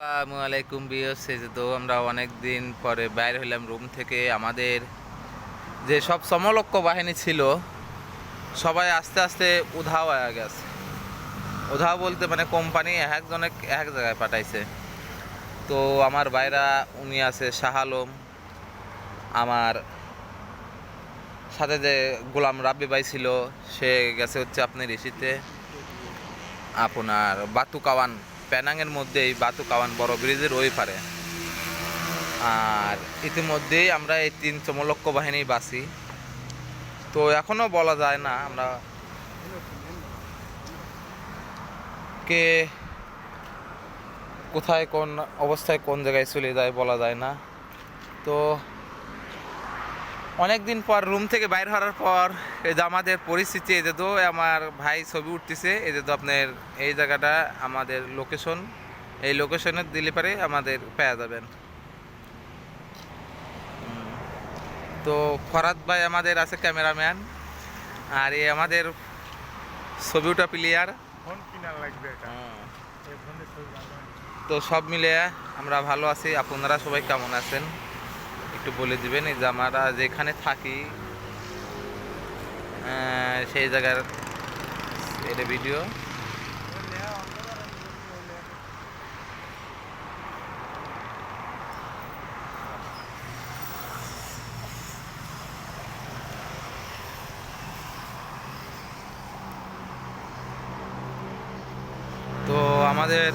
আসসালামু আলাইকুম বিয়স, এই যে তো আমরা অনেক দিন পরে বাইর হইলাম রুম থেকে। আমাদের যে সব সমলক্ষ বাহিনী ছিল সবাই আস্তে আস্তে উধাও হয়ে গেছে। উধাও বলতে মানে কোম্পানি একজনে এক জায়গায় পাঠাইছে। তো আমার ভাইরা উনি আছে শাহ আলম, আমার সাথে যে গোলাম রাব্বি ভাই ছিল সে গেছে হচ্ছে আপনার ইসিতে আপনার বাতুকাওয়ান, প্যানাংয়ের মধ্যেই বাতুকাওয়ান বড় ব্রিজের ওই পারে। আর ইতিমধ্যেই আমরা এই 3 চমলক্ষ বাহিনী বাসি। তো এখনো বলা যায় না আমরা কে কোথায় কোন অবস্থায় কোন জায়গায় চলে যায় বলা যায় না। তো অনেক দিন পর রুম থেকে বাইর হওয়ার পর এই যে আমাদের পরিস্থিতি, এই যে তো আমার ভাই ছবি উঠতেছে, এই যে তো আপনার এই জায়গাটা আমাদের লোকেশন, এই লোকেশনে দিলে পারে আমাদের পেয়ে যাবেন। তো ফরাদ ভাই আমাদের আছে ক্যামেরাম্যান, আর এই আমাদের ছবিটা প্লেয়ার। তো সব মিলে আমরা ভালো আছি। আপনারা সবাই কেমন আছেন একটু বলে দিবেন। এই যে আমরা যেখানে থাকি সেই জায়গার এটা ভিডিও। তো আমাদের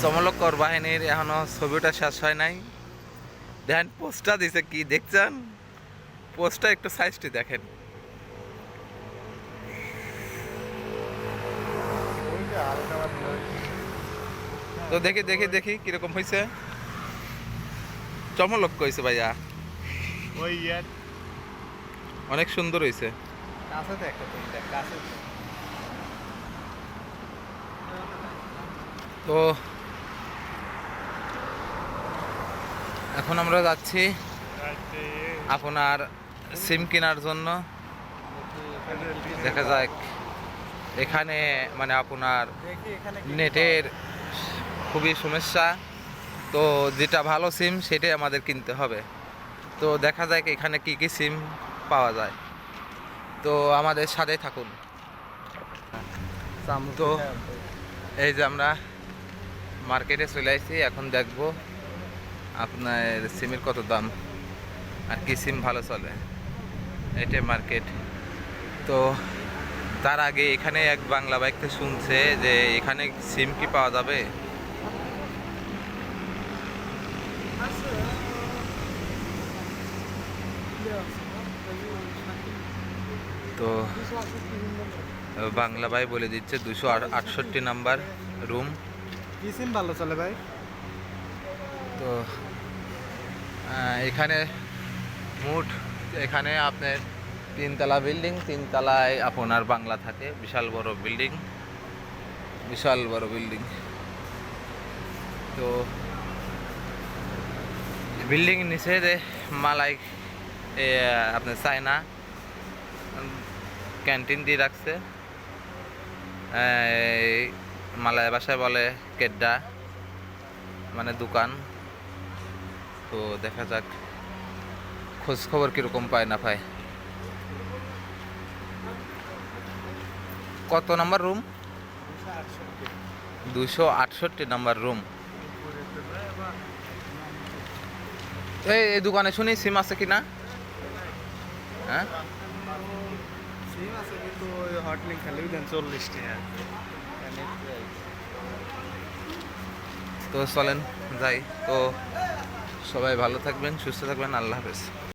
সমলক্ষর বাহিনীর এখনো ছবিটা শেষ হয় নাই। দেখেন পোস্টটা দিছে, কি দেখছেন? পোস্টটা একটু সাইজটি দেখেন। তো দেখি দেখি দেখি কিরকম হয়েছে। চমলক্ষ হয়েছে ভাইয়া, অনেক সুন্দর হয়েছে। তো এখন আমরা যাচ্ছি আপনার সিম কেনার জন্য। দেখা যাক এখানে মানে আপনার নেটের খুবই সমস্যা। তো যেটা ভালো সিম সেটাই আমাদের কিনতে হবে। তো দেখা যাক এখানে কি কি সিম পাওয়া যায়। তো আমাদের সাথে থাকুন। তো এই যে আমরা মার্কেটে চলে আসছি, এখন দেখব আপনার সিমের কত দাম আর কি সিম ভালো চলে। এটাই মার্কেট। তো তার আগে এখানে এক বাংলা বাইকতে শুনছে যে এখানে সিম কি পাওয়া যাবে। তো বাংলা ভাই বলে দিচ্ছে 268 নাম্বার রুম। কি সিম ভালো চলে ভাই? তো এখানে মোট এখানে আপনার 3 তলা বিল্ডিং, 3 তলায় আপনার বাংলা থাকে। বিশাল বড় বিল্ডিং, বিশাল বড় বিল্ডিং। তো বিল্ডিং নিচে যে মালাই আপনার চায়না ক্যান্টিন দিয়ে রাখছে। মালায় ভাষায় বলে কেড্ডা, মানে দোকান। তো দেখা যাক খোঁজ খবর কিরকম পায় না পায়। কত নাম্বার রুম? 268 number room. এই দোকানে শুনি সিম আছে কিনা? হ্যাঁ সিম আছে কিন্তু ওই হটলিং খালি দেন 40 টাকা। তো চলেন যাই। তো সবাই ভালো থাকবেন, সুস্থ থাকবেন। আল্লাহ হাফেজ।